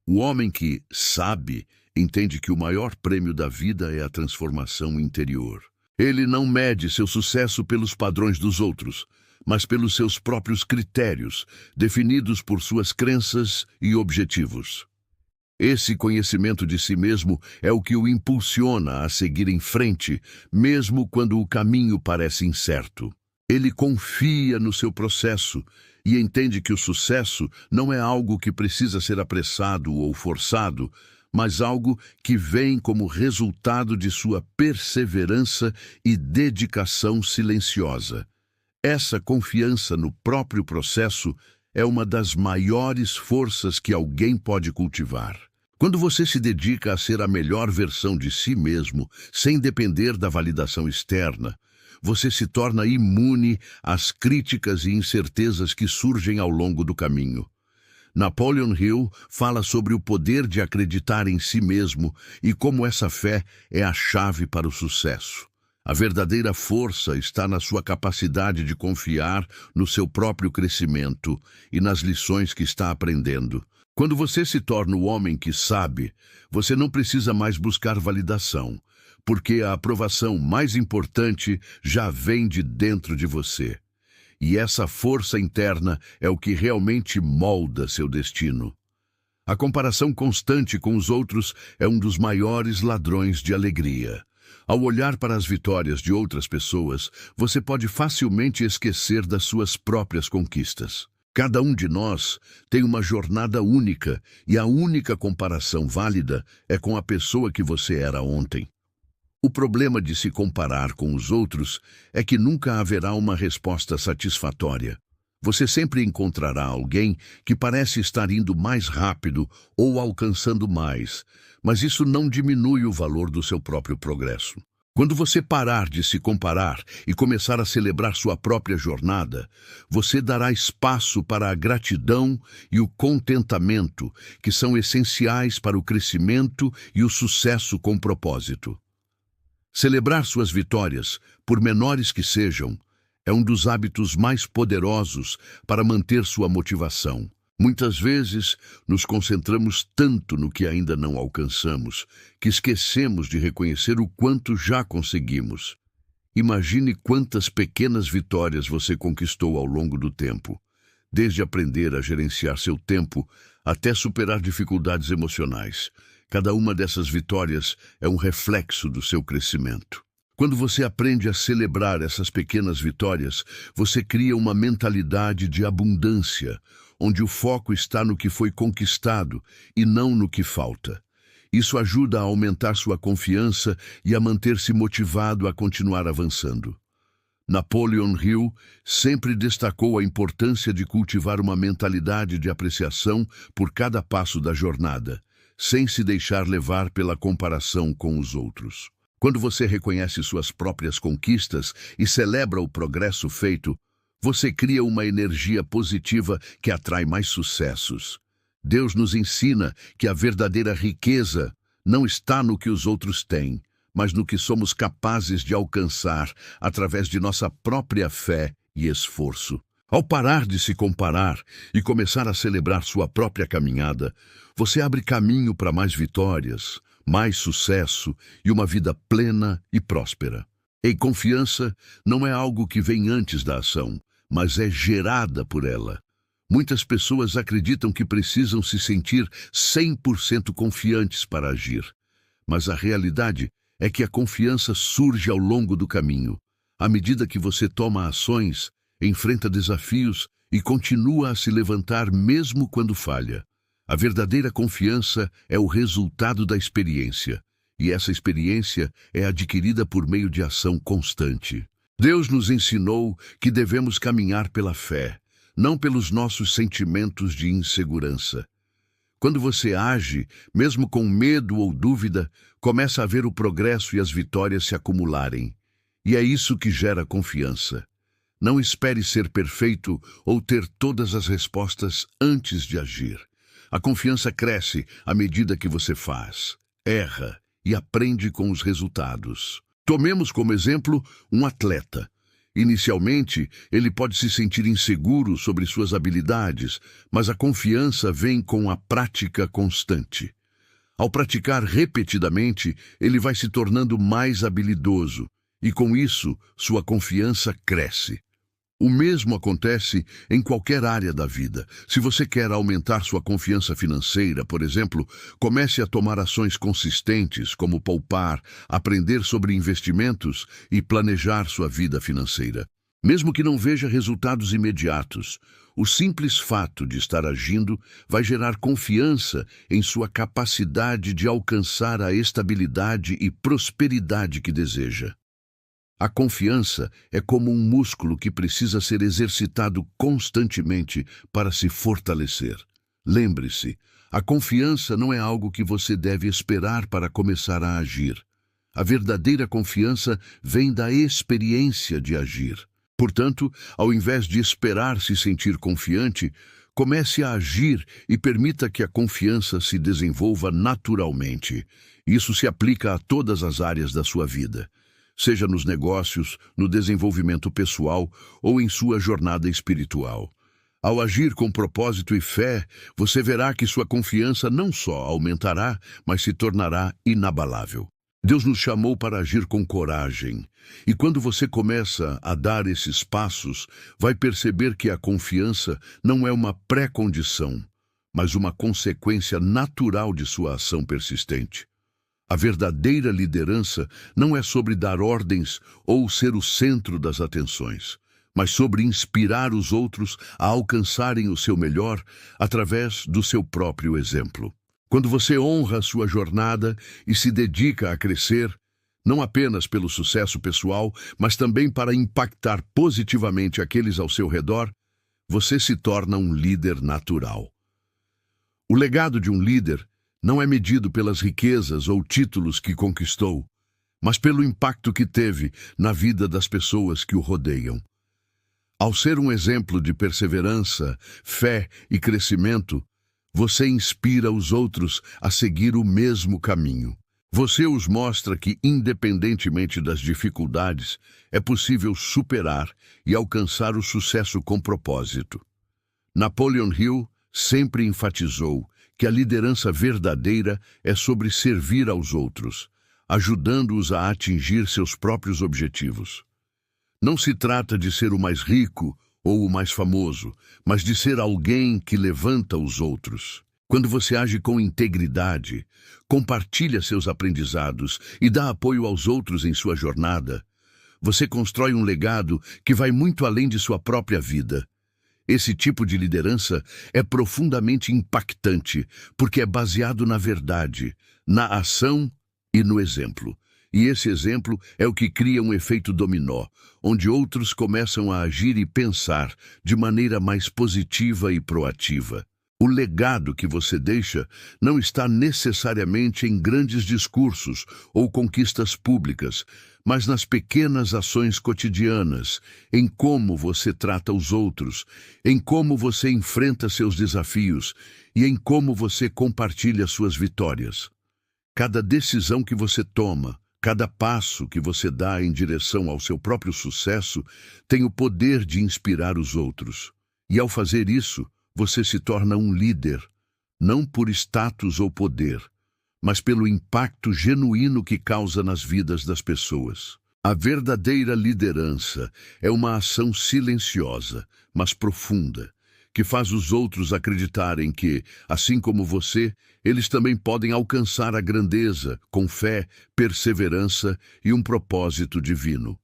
O homem que sabe entende que o maior prêmio da vida é a transformação interior. Ele não mede seu sucesso pelos padrões dos outros, mas pelos seus próprios critérios, definidos por suas crenças e objetivos. Esse conhecimento de si mesmo é o que o impulsiona a seguir em frente, mesmo quando o caminho parece incerto. Ele confia no seu processo e entende que o sucesso não é algo que precisa ser apressado ou forçado, mas algo que vem como resultado de sua perseverança e dedicação silenciosa. Essa confiança no próprio processo é uma das maiores forças que alguém pode cultivar. Quando você se dedica a ser a melhor versão de si mesmo, sem depender da validação externa, você se torna imune às críticas e incertezas que surgem ao longo do caminho. Napoleon Hill fala sobre o poder de acreditar em si mesmo e como essa fé é a chave para o sucesso. A verdadeira força está na sua capacidade de confiar no seu próprio crescimento e nas lições que está aprendendo. Quando você se torna o homem que sabe, você não precisa mais buscar validação, porque a aprovação mais importante já vem de dentro de você. E essa força interna é o que realmente molda seu destino. A comparação constante com os outros é um dos maiores ladrões de alegria. Ao olhar para as vitórias de outras pessoas, você pode facilmente esquecer das suas próprias conquistas. Cada um de nós tem uma jornada única e a única comparação válida é com a pessoa que você era ontem. O problema de se comparar com os outros é que nunca haverá uma resposta satisfatória. Você sempre encontrará alguém que parece estar indo mais rápido ou alcançando mais, mas isso não diminui o valor do seu próprio progresso. Quando você parar de se comparar e começar a celebrar sua própria jornada, você dará espaço para a gratidão e o contentamento, que são essenciais para o crescimento e o sucesso com propósito. Celebrar suas vitórias, por menores que sejam, é um dos hábitos mais poderosos para manter sua motivação. Muitas vezes, nos concentramos tanto no que ainda não alcançamos, que esquecemos de reconhecer o quanto já conseguimos. Imagine quantas pequenas vitórias você conquistou ao longo do tempo, desde aprender a gerenciar seu tempo até superar dificuldades emocionais. Cada uma dessas vitórias é um reflexo do seu crescimento. Quando você aprende a celebrar essas pequenas vitórias, você cria uma mentalidade de abundância, onde o foco está no que foi conquistado e não no que falta. Isso ajuda a aumentar sua confiança e a manter-se motivado a continuar avançando. Napoleon Hill sempre destacou a importância de cultivar uma mentalidade de apreciação por cada passo da jornada, sem se deixar levar pela comparação com os outros. Quando você reconhece suas próprias conquistas e celebra o progresso feito, você cria uma energia positiva que atrai mais sucessos. Deus nos ensina que a verdadeira riqueza não está no que os outros têm, mas no que somos capazes de alcançar através de nossa própria fé e esforço. Ao parar de se comparar e começar a celebrar sua própria caminhada, você abre caminho para mais vitórias, mais sucesso e uma vida plena e próspera. E confiança não é algo que vem antes da ação, mas é gerada por ela. Muitas pessoas acreditam que precisam se sentir 100% confiantes para agir, mas a realidade é que a confiança surge ao longo do caminho, à medida que você toma ações, enfrenta desafios e continua a se levantar mesmo quando falha. A verdadeira confiança é o resultado da experiência, e essa experiência é adquirida por meio de ação constante. Deus nos ensinou que devemos caminhar pela fé, não pelos nossos sentimentos de insegurança. Quando você age, mesmo com medo ou dúvida, começa a ver o progresso e as vitórias se acumularem. E é isso que gera confiança. Não espere ser perfeito ou ter todas as respostas antes de agir. A confiança cresce à medida que você faz, erra e aprende com os resultados. Tomemos como exemplo um atleta. Inicialmente, ele pode se sentir inseguro sobre suas habilidades, mas a confiança vem com a prática constante. Ao praticar repetidamente, ele vai se tornando mais habilidoso, e com isso, sua confiança cresce. O mesmo acontece em qualquer área da vida. Se você quer aumentar sua confiança financeira, por exemplo, comece a tomar ações consistentes, como poupar, aprender sobre investimentos e planejar sua vida financeira. Mesmo que não veja resultados imediatos, o simples fato de estar agindo vai gerar confiança em sua capacidade de alcançar a estabilidade e prosperidade que deseja. A confiança é como um músculo que precisa ser exercitado constantemente para se fortalecer. Lembre-se, a confiança não é algo que você deve esperar para começar a agir. A verdadeira confiança vem da experiência de agir. Portanto, ao invés de esperar se sentir confiante, comece a agir e permita que a confiança se desenvolva naturalmente. Isso se aplica a todas as áreas da sua vida, seja nos negócios, no desenvolvimento pessoal ou em sua jornada espiritual. Ao agir com propósito e fé, você verá que sua confiança não só aumentará, mas se tornará inabalável. Deus nos chamou para agir com coragem, e quando você começa a dar esses passos, vai perceber que a confiança não é uma pré-condição, mas uma consequência natural de sua ação persistente. A verdadeira liderança não é sobre dar ordens ou ser o centro das atenções, mas sobre inspirar os outros a alcançarem o seu melhor através do seu próprio exemplo. Quando você honra a sua jornada e se dedica a crescer, não apenas pelo sucesso pessoal, mas também para impactar positivamente aqueles ao seu redor, você se torna um líder natural. O legado de um líder não é medido pelas riquezas ou títulos que conquistou, mas pelo impacto que teve na vida das pessoas que o rodeiam. Ao ser um exemplo de perseverança, fé e crescimento, você inspira os outros a seguir o mesmo caminho. Você os mostra que, independentemente das dificuldades, é possível superar e alcançar o sucesso com propósito. Napoleon Hill sempre enfatizou que a liderança verdadeira é sobre servir aos outros, ajudando-os a atingir seus próprios objetivos. Não se trata de ser o mais rico ou o mais famoso, mas de ser alguém que levanta os outros. Quando você age com integridade, compartilha seus aprendizados e dá apoio aos outros em sua jornada, você constrói um legado que vai muito além de sua própria vida. Esse tipo de liderança é profundamente impactante, porque é baseado na verdade, na ação e no exemplo. E esse exemplo é o que cria um efeito dominó, onde outros começam a agir e pensar de maneira mais positiva e proativa. O legado que você deixa não está necessariamente em grandes discursos ou conquistas públicas, mas nas pequenas ações cotidianas, em como você trata os outros, em como você enfrenta seus desafios e em como você compartilha suas vitórias. Cada decisão que você toma, cada passo que você dá em direção ao seu próprio sucesso tem o poder de inspirar os outros. E ao fazer isso, você se torna um líder, não por status ou poder, mas pelo impacto genuíno que causa nas vidas das pessoas. A verdadeira liderança é uma ação silenciosa, mas profunda, que faz os outros acreditarem que, assim como você, eles também podem alcançar a grandeza com fé, perseverança e um propósito divino.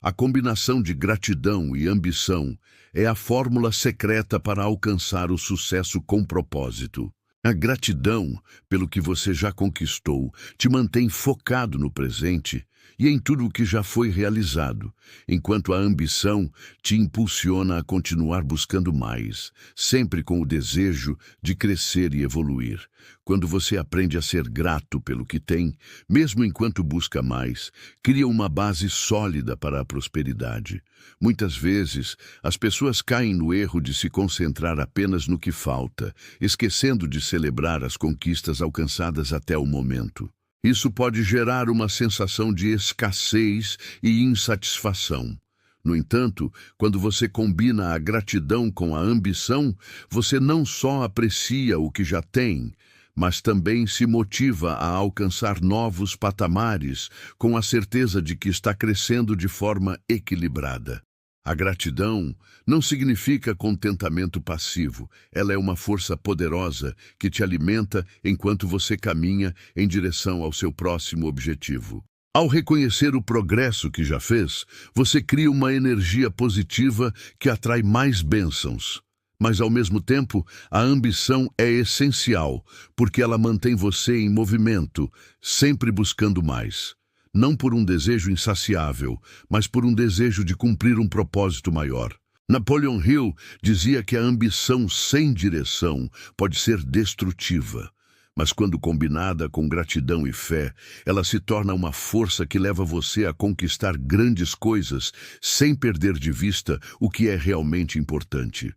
A combinação de gratidão e ambição é a fórmula secreta para alcançar o sucesso com propósito. A gratidão pelo que você já conquistou te mantém focado no presente e em tudo o que já foi realizado, enquanto a ambição te impulsiona a continuar buscando mais, sempre com o desejo de crescer e evoluir. Quando você aprende a ser grato pelo que tem, mesmo enquanto busca mais, cria uma base sólida para a prosperidade. Muitas vezes, as pessoas caem no erro de se concentrar apenas no que falta, esquecendo de celebrar as conquistas alcançadas até o momento. Isso pode gerar uma sensação de escassez e insatisfação. No entanto, quando você combina a gratidão com a ambição, você não só aprecia o que já tem, mas também se motiva a alcançar novos patamares com a certeza de que está crescendo de forma equilibrada. A gratidão não significa contentamento passivo, ela é uma força poderosa que te alimenta enquanto você caminha em direção ao seu próximo objetivo. Ao reconhecer o progresso que já fez, você cria uma energia positiva que atrai mais bênçãos. Mas, ao mesmo tempo, a ambição é essencial, porque ela mantém você em movimento, sempre buscando mais. Não por um desejo insaciável, mas por um desejo de cumprir um propósito maior. Napoleon Hill dizia que a ambição sem direção pode ser destrutiva, mas quando combinada com gratidão e fé, ela se torna uma força que leva você a conquistar grandes coisas sem perder de vista o que é realmente importante.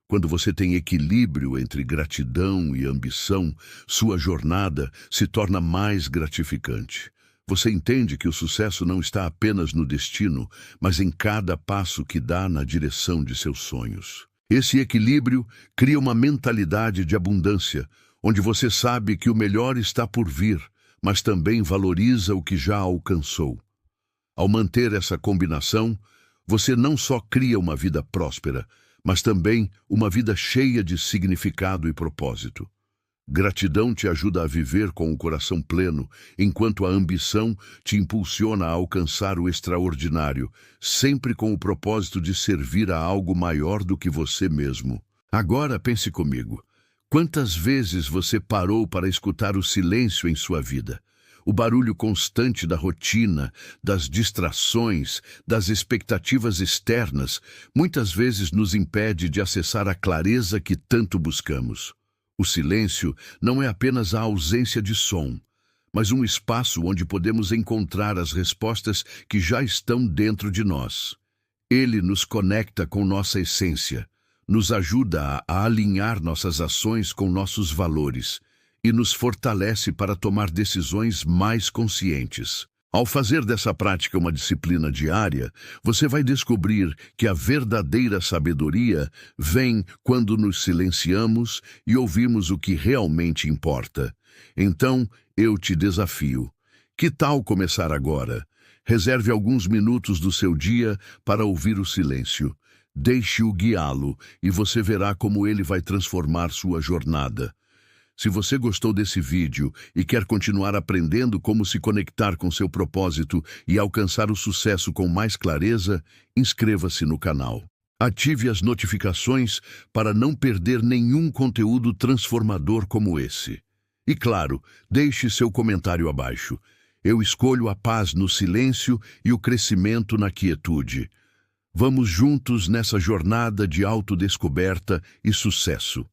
Quando você tem equilíbrio entre gratidão e ambição, sua jornada se torna mais gratificante. Você entende que o sucesso não está apenas no destino, mas em cada passo que dá na direção de seus sonhos. Esse equilíbrio cria uma mentalidade de abundância, onde você sabe que o melhor está por vir, mas também valoriza o que já alcançou. Ao manter essa combinação, você não só cria uma vida próspera, mas também uma vida cheia de significado e propósito. Gratidão te ajuda a viver com o coração pleno, enquanto a ambição te impulsiona a alcançar o extraordinário, sempre com o propósito de servir a algo maior do que você mesmo. Agora pense comigo. Quantas vezes você parou para escutar o silêncio em sua vida? O barulho constante da rotina, das distrações, das expectativas externas, muitas vezes nos impede de acessar a clareza que tanto buscamos. O silêncio não é apenas a ausência de som, mas um espaço onde podemos encontrar as respostas que já estão dentro de nós. Ele nos conecta com nossa essência, nos ajuda a alinhar nossas ações com nossos valores e nos fortalece para tomar decisões mais conscientes. Ao fazer dessa prática uma disciplina diária, você vai descobrir que a verdadeira sabedoria vem quando nos silenciamos e ouvimos o que realmente importa. Então, eu te desafio. Que tal começar agora? Reserve alguns minutos do seu dia para ouvir o silêncio. Deixe-o guiá-lo e você verá como ele vai transformar sua jornada. Se você gostou desse vídeo e quer continuar aprendendo como se conectar com seu propósito e alcançar o sucesso com mais clareza, inscreva-se no canal. Ative as notificações para não perder nenhum conteúdo transformador como esse. E claro, deixe seu comentário abaixo. Eu escolho a paz no silêncio e o crescimento na quietude. Vamos juntos nessa jornada de autodescoberta e sucesso.